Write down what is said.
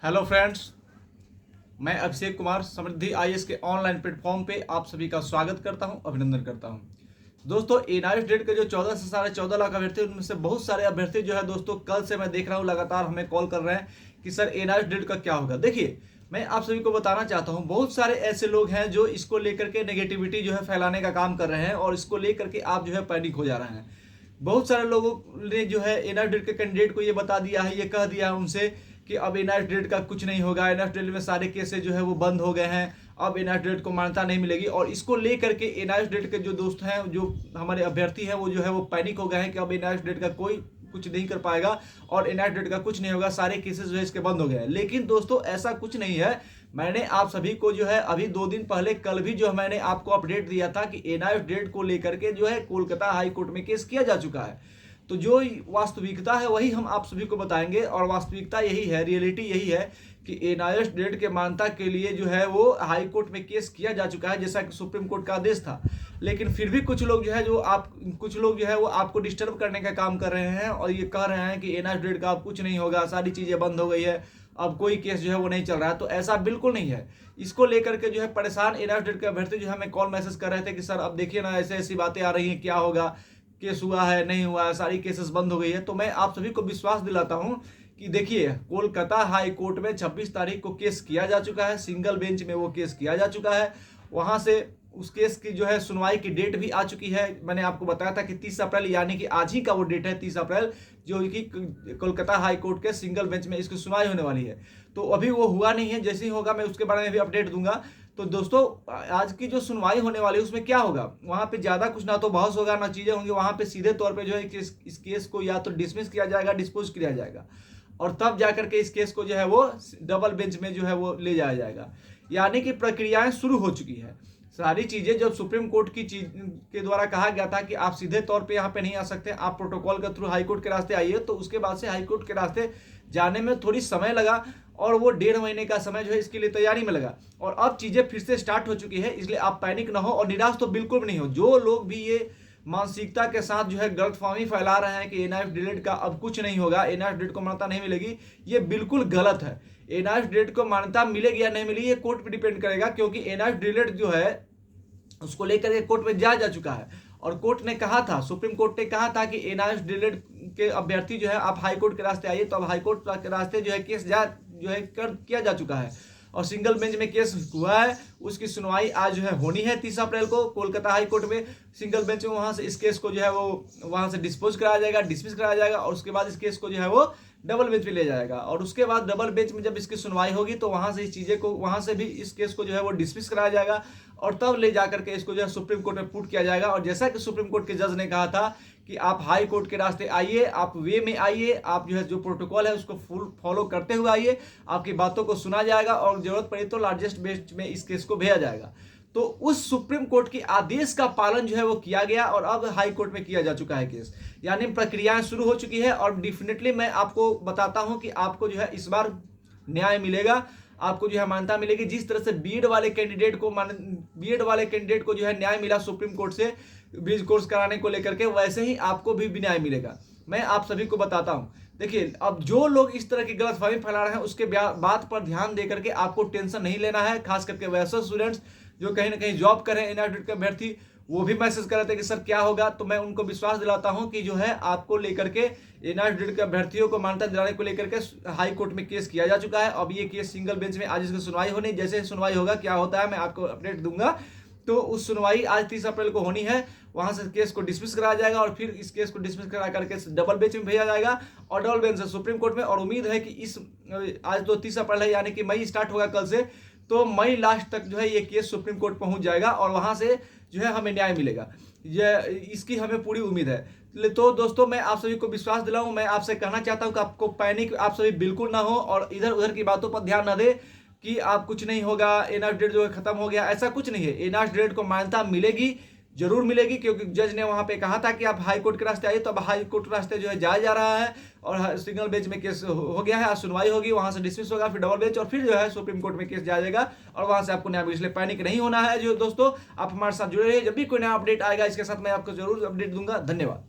Hello friends, मैं अभिषेक कुमार समृद्धि IAS के online platform पे आप सभी का स्वागत करता हूं, अभिनंदन करता हूं। दोस्तों, एनआईएस डेट के जो 14 से 14.5 लाख अभ्यर्थी, उनमें से बहुत सारे अभ्यर्थी जो है दोस्तों, कल से मैं देख रहा हूं लगातार हमें कॉल कर रहे हैं कि सर एनआईएस डेट का क्या होगा। देखिए, मैं आप सभी को बताना चाहता हूँ, बहुत सारे ऐसे लोग हैं जो इसको लेकर के नेगेटिविटी जो है फैलाने का काम कर रहे हैं और इसको लेकर के आप जो है पैनिक हो जा रहे हैं। बहुत सारे लोगों ने जो है एनआईएस डेट के कैंडिडेट को ये बता दिया है, ये कह दिया है उनसे कि अब एनआईएस डेट का कुछ नहीं होगा, एनआईएस डेट में सारे केसेस जो है वो बंद हो गए हैं, अब एनआईएस डेट को मान्यता नहीं मिलेगी। और इसको लेकर के एनआईएस डेट के जो दोस्त हैं, जो हमारे अभ्यर्थी हैं, वो जो है वो पैनिक हो गए हैं कि अब एनआईएस डेट का कोई कुछ नहीं कर पाएगा और एनआईएस डेट का कुछ नहीं होगा, सारे केसेस जो है इसके बंद हो गए हैं। लेकिन दोस्तों, ऐसा कुछ नहीं है। मैंने आप सभी को जो है अभी 2 दिन पहले, कल भी जो है मैंने आपको अपडेट दिया था कि एनआईएस डेट को लेकर के जो है कोलकाता हाई कोर्ट में केस किया जा चुका है। तो जो वास्तविकता है वही हम आप सभी को बताएंगे, और वास्तविकता यही है, रियलिटी यही है कि एनआईएस डेट के मान्यता के लिए जो है वो हाई कोर्ट में केस किया जा चुका है, जैसा कि सुप्रीम कोर्ट का आदेश था। लेकिन फिर भी कुछ लोग जो है वो आपको डिस्टर्ब करने का काम कर रहे हैं और ये कह रहे हैं कि एनआईएस डेट का अब कुछ नहीं होगा, सारी चीजें बंद हो गई है, अब कोई केस जो है वो नहीं चल रहा है। तो ऐसा बिल्कुल नहीं है। इसको लेकर के जो है परेशान एनआईएस डेट के अभ्यर्थी जो है हमें कॉल मैसेज कर रहे थे कि सर अब देखिए ना, ऐसे ऐसी बातें आ रही हैं, क्या होगा, केस हुआ है नहीं हुआ है, सारी केसेस बंद हो गई है। तो मैं आप सभी को विश्वास दिलाता हूं कि देखिए, कोलकाता हाई कोर्ट में 26 तारीख को केस किया जा चुका है, सिंगल बेंच में वो केस किया जा चुका है। वहां से उस केस की जो है सुनवाई की डेट भी आ चुकी है। मैंने आपको बताया था कि 30 अप्रैल, यानी कि आज ही का वो डेट है, 30 अप्रैल, जो कि कोलकाता हाई कोर्ट के सिंगल बेंच में इसकी सुनवाई होने वाली है। तो अभी वो हुआ नहीं है, जैसे ही होगा मैं उसके बारे में भी अपडेट दूंगा। तो दोस्तों, आज की जो सुनवाई होने वाली है उसमें क्या होगा, वहां पे ज्यादा कुछ ना तो बहस होगा ना चीजें होंगी। वहां पे सीधे तौर पे जो है इस केस को या तो डिसमिस किया जाएगा, डिस्पोज किया जाएगा, और तब जाकर के इस केस को जो है वो डबल बेंच में जो है वो ले जाया जाएगा। यानी कि प्रक्रियाएं शुरू हो चुकी है। सारी चीजें जब सुप्रीम कोर्ट की चीज के द्वारा कहा गया था कि आप सीधे तौर पे यहाँ पे नहीं आ सकते, आप प्रोटोकॉल के थ्रू हाईकोर्ट के रास्ते आइए, तो उसके बाद से हाईकोर्ट के रास्ते जाने में थोड़ी समय लगा और वो 1.5 महीने का समय जो है इसके लिए तैयारी में लगा। और अब चीजें फिर से स्टार्ट हो चुकी है, इसलिए आप पैनिक ना हो और निराश तो बिल्कुल भी नहीं हो। जो लोग भी ये मानसिकता के साथ जो है गलतफहमी फैला रहे हैं कि एनआईएस डेट का अब कुछ नहीं होगा, एनआईएस डेट को मान्यता नहीं मिलेगी, ये बिल्कुल गलत है। एनआईएस डेट को मान्यता मिलेगी या नहीं मिलेगी ये कोर्ट पे डिपेंड करेगा, क्योंकि एनआईएस डेट जो है उसको लेकर के कोर्ट में जाया जा चुका है। और कोर्ट ने कहा था, सुप्रीम कोर्ट ने कहा था कि एनआईएस डेट के अभ्यर्थी जो है आप हाई कोर्ट के रास्ते आइए। तो अब हाई कोर्ट के रास्ते जो है केस जो है किया जा चुका है और सिंगल बेंच में केस हुआ है। उसकी सुनवाई आज जो है होनी है 30 अप्रैल को कोलकाता हाई कोर्ट में, सिंगल बेंच में। वहां से इस केस को जो है वो वहां से डिस्पोज कराया जाएगा, डिसमिस कराया जाएगा, और उसके बाद इस केस को जो है वो डबल बेंच में ले जाएगा। और उसके बाद डबल बेंच में जब इसकी सुनवाई होगी तो वहां से इस चीजें को, वहां से भी इस केस को जो है वो डिसमिस कराया जाएगा और तब ले जाकर के इसको जो है सुप्रीम कोर्ट में पुट किया जाएगा। और जैसा कि सुप्रीम कोर्ट के जज ने कहा था कि आप हाई कोर्ट के रास्ते आइए, आप वे में आइए, आप जो है जो प्रोटोकॉल है उसको फुल फॉलो करते हुए आइए, आपकी बातों को सुना जाएगा और जरूरत पड़ी तो लार्जेस्ट बेंच में इस केस को भेजा जाएगा। तो उस सुप्रीम कोर्ट के आदेश का पालन जो है वो किया गया और अब हाई कोर्ट में किया जा चुका है केस, यानी प्रक्रियाएं शुरू हो चुकी है। और डेफिनेटली मैं आपको बताता हूं कि आपको जो है इस बार न्याय मिलेगा, आपको जो है मान्यता मिलेगी। जिस तरह से बीएड वाले कैंडिडेट को जो है न्याय मिला सुप्रीम कोर्ट से ब्रिज कोर्स कराने को लेकर के, वैसे ही आपको भी न्याय मिलेगा। मैं आप सभी को बताता हूं। देखिए, अब जो लोग इस तरह की गलतफहमी फैला रहे हैं उसके बात पर ध्यान देकर के आपको टेंशन नहीं लेना है। खास करके वैसे स्टूडेंट्स जो कहीं ना कहीं जॉब कर रहे हैं, एनआईएस डेट के अभ्यर्थी, वो भी मैसेज कर रहे थे कि सर क्या होगा। तो मैं उनको विश्वास दिलाता हूं कि जो है आपको लेकर के एनआईएस डेट के अभ्यर्थियों को मान्यता दिलाने को लेकर के हाई कोर्ट में केस किया जा चुका है। अब ये केस सिंगल बेंच में आज इसकी सुनवाई होनी, जैसे सुनवाई होगा क्या होता है मैं आपको अपडेट दूंगा। तो उस सुनवाई आज 30 अप्रैल को होनी है। वहां से केस को डिसमिस कराया जाएगा और फिर इस केस को डिसमिस करा करके डबल बेंच में भेजा जाएगा और डबल बेंच से सुप्रीम कोर्ट में। और उम्मीद है कि आज तो 30 अप्रैल है, यानी कि मई स्टार्ट होगा कल से, तो मई लास्ट तक जो है ये केस सुप्रीम कोर्ट पहुंच जाएगा और वहां से जो है हमें न्याय मिलेगा। ये इसकी हमें पूरी उम्मीद है। तो दोस्तों, मैं आप सभी को विश्वास दिलाऊं, मैं आपसे कहना चाहता हूं कि आपको पैनिक आप सभी बिल्कुल ना हो और इधर उधर की बातों पर ध्यान न दे कि आप कुछ नहीं होगा, एनआईएस डेट जो है खत्म हो गया, ऐसा कुछ नहीं है। एनआईएस डेट को मान्यता मिलेगी, जरूर मिलेगी, क्योंकि जज ने वहां पे कहा था कि आप हाई कोर्ट के रास्ते आइए। तो अब हाई कोर्ट के रास्ते जो है जाया जा रहा है और सिंगल बेंच में केस हो गया है। आज सुनवाई होगी, वहां से डिसमिस होगा, फिर डबल बेंच और फिर जो है सुप्रीम कोर्ट में केस जाया जाएगा और वहां से आपको न्याय मिलेगा। इसलिए पैनिक नहीं होना है। जो दोस्तों, आप हमारे साथ जुड़े रहिए, जब भी कोई नया अपडेट आएगा इसके साथ मैं आपको जरूर अपडेट दूंगा। धन्यवाद।